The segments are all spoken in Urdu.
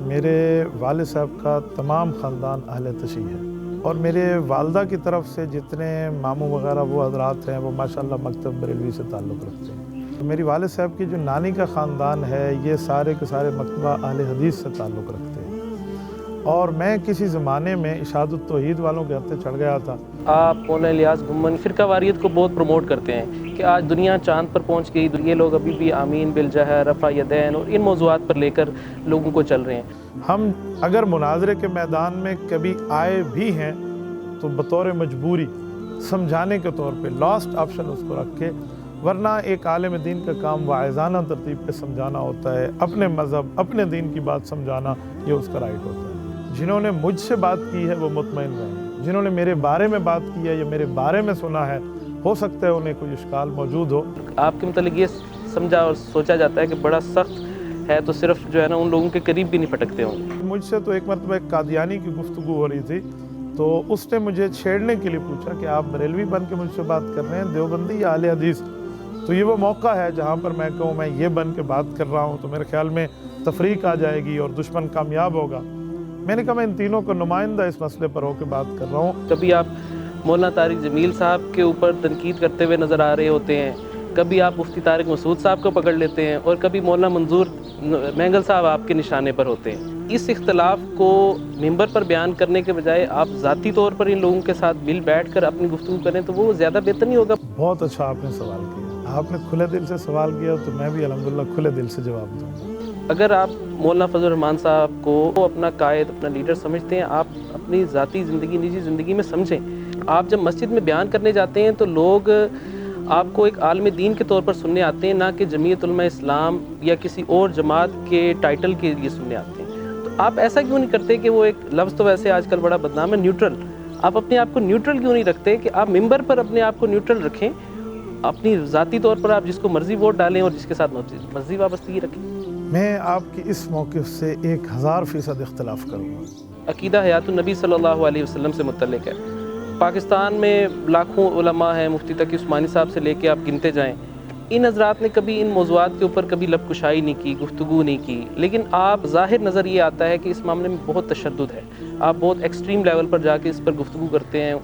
میرے والد صاحب کا تمام خاندان اہل تشیع ہے اور میرے والدہ کی طرف سے جتنے ماموں وغیرہ وہ حضرات ہیں وہ ماشاءاللہ مکتب بریلوی سے تعلق رکھتے ہیں۔ میری والد صاحب کی جو نانی کا خاندان ہے یہ سارے کے سارے مکتبہ اہل حدیث سے تعلق رکھتے ہیں اور میں کسی زمانے میں اشاعت التوحید والوں کے ہتھے چڑھ گیا تھا۔ آپ مولانا الیاس گھمن فرقہ واریت کو بہت پروموٹ کرتے ہیں کہ آج دنیا چاند پر پہنچ گئی، یہ لوگ ابھی بھی آمین بالجہر، رفع یدین اور ان موضوعات پر لے کر لوگوں کو چل رہے ہیں۔ ہم اگر مناظرے کے میدان میں کبھی آئے بھی ہیں تو بطور مجبوری سمجھانے کے طور پہ لاسٹ آپشن اس کو رکھ کے، ورنہ ایک عالم دین کا کام واعظانہ ترتیب پہ سمجھانا ہوتا ہے، اپنے مذہب اپنے دین کی بات سمجھانا یہ اس کا رائٹ ہوتا ہے۔ جنہوں نے مجھ سے بات کی ہے وہ مطمئن رہیں، جنہوں نے میرے بارے میں بات کی ہے یا میرے بارے میں سنا ہے ہو سکتا ہے انہیں کوئی اشکال موجود ہو۔ آپ کے متعلق یہ سمجھا اور سوچا جاتا ہے کہ بڑا سخت ہے تو صرف جو ہے نا ان لوگوں کے قریب بھی نہیں پھٹکتے ہوں۔ مجھ سے تو ایک مرتبہ ایک قادیانی کی گفتگو ہو رہی تھی تو اس نے مجھے چھیڑنے کے لیے پوچھا کہ آپ بریلوی بن کے مجھ سے بات کر رہے ہیں، دیوبندی یا اہل حدیث؟ تو یہ وہ موقع ہے جہاں پر میں کہوں میں یہ بن کے بات کر رہا ہوں تو میرے خیال میں تفریق آ جائے گی اور دشمن کامیاب ہوگا۔ میں نے کہا میں ان تینوں کا نمائندہ اس مسئلے پر ہو کے بات کر رہا ہوں۔ کبھی آپ مولانا طارق جمیل صاحب کے اوپر تنقید کرتے ہوئے نظر آ رہے ہوتے ہیں، کبھی آپ مفتی طارق مسعود صاحب کو پکڑ لیتے ہیں اور کبھی مولانا منظور مینگل صاحب آپ کے نشانے پر ہوتے ہیں۔ اس اختلاف کو ممبر پر بیان کرنے کے بجائے آپ ذاتی طور پر ان لوگوں کے ساتھ مل بیٹھ کر اپنی گفتگو کریں تو وہ زیادہ بہتر نہیں ہوگا؟ بہت اچھا آپ نے سوال کیا، آپ نے کھلے دل سے سوال کیا تو میں بھی الحمدللہ کھلے دل سے جواب دوں گا۔ اگر آپ مولانا فضل الرحمان صاحب کو اپنا قائد، اپنا لیڈر سمجھتے ہیں، آپ اپنی ذاتی زندگی، نجی زندگی میں سمجھیں۔ آپ جب مسجد میں بیان کرنے جاتے ہیں تو لوگ آپ کو ایک عالم دین کے طور پر سننے آتے ہیں، نہ کہ جمعیت علماء اسلام یا کسی اور جماعت کے ٹائٹل کے لیے سننے آتے ہیں۔ تو آپ ایسا کیوں نہیں کرتے کہ وہ ایک لفظ تو ویسے آج کل بڑا بدنام ہے، نیوٹرل، آپ اپنے آپ کو نیوٹرل کیوں نہیں رکھتے کہ آپ ممبر پر اپنے آپ کو نیوٹرل رکھیں، اپنی ذاتی طور پر آپ جس کو مرضی ووٹ ڈالیں اور جس کے ساتھ مرضی وابستگی رکھیں؟ میں آپ کی اس موقف سے 1000% اختلاف کروں گا۔ عقیدہ حیات النبی صلی اللہ علیہ وسلم سے متعلق ہے۔ پاکستان میں لاکھوں علماء ہیں، مفتی تقی عثمانی صاحب سے لے کے آپ گنتے جائیں، ان حضرات نے کبھی ان موضوعات کے اوپر کبھی لب کشائی نہیں کی، گفتگو نہیں کی، لیکن آپ ظاہر نظر یہ آتا ہے کہ اس معاملے میں بہت تشدد ہے، آپ بہت ایکسٹریم لیول پر جا کے اس پر گفتگو کرتے ہیں۔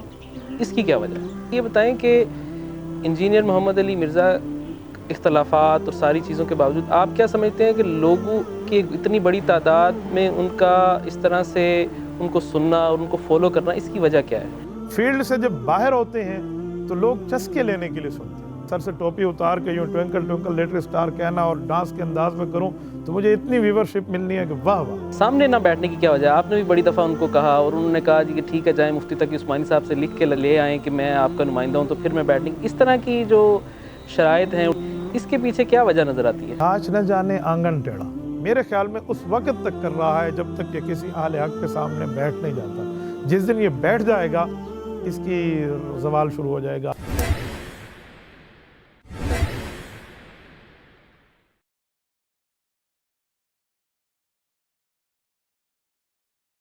اس کی کیا وجہ ہے؟ یہ بتائیں کہ انجینئر محمد علی مرزا اختلافات اور ساری چیزوں کے باوجود آپ کیا سمجھتے ہیں کہ لوگوں کی اتنی بڑی تعداد میں ان کا اس طرح سے ان کو سننا اور ان کو فالو کرنا، اس کی وجہ کیا ہے؟ فیلڈ سے جب باہر ہوتے ہیں تو لوگ چسکے لینے کے لیے سنتے ہیں۔ سر سے ٹوپی اتار کے یوں ٹوینکل ٹوینکل لٹل اسٹار کہنا اور ڈانس کے انداز میں کروں تو مجھے اتنی ویورشپ ملنی ہے کہ واہ واہ۔ سامنے نہ بیٹھنے کی کیا وجہ ہے؟ آپ نے بھی بڑی دفعہ ان کو کہا اور انہوں نے کہا جی کہ ٹھیک ہے جائیں مفتی تقی عثمانی صاحب سے لکھ کے لے آئیں کہ میں آپ کا نمائندہ ہوں تو پھر میں بیٹھنے کی، اس طرح کی جو شرائط ہیں اس کے پیچھے کیا وجہ نظر آتی ہے؟ آج نہ جانے آنگن ٹیڑھا میرے خیال میں اس وقت تک کر رہا ہے جب تک کہ کسی اہل حق کے سامنے بیٹھ نہیں جاتا۔ جس دن یہ بیٹھ جائے گا اس کی زوال شروع ہو جائے گا۔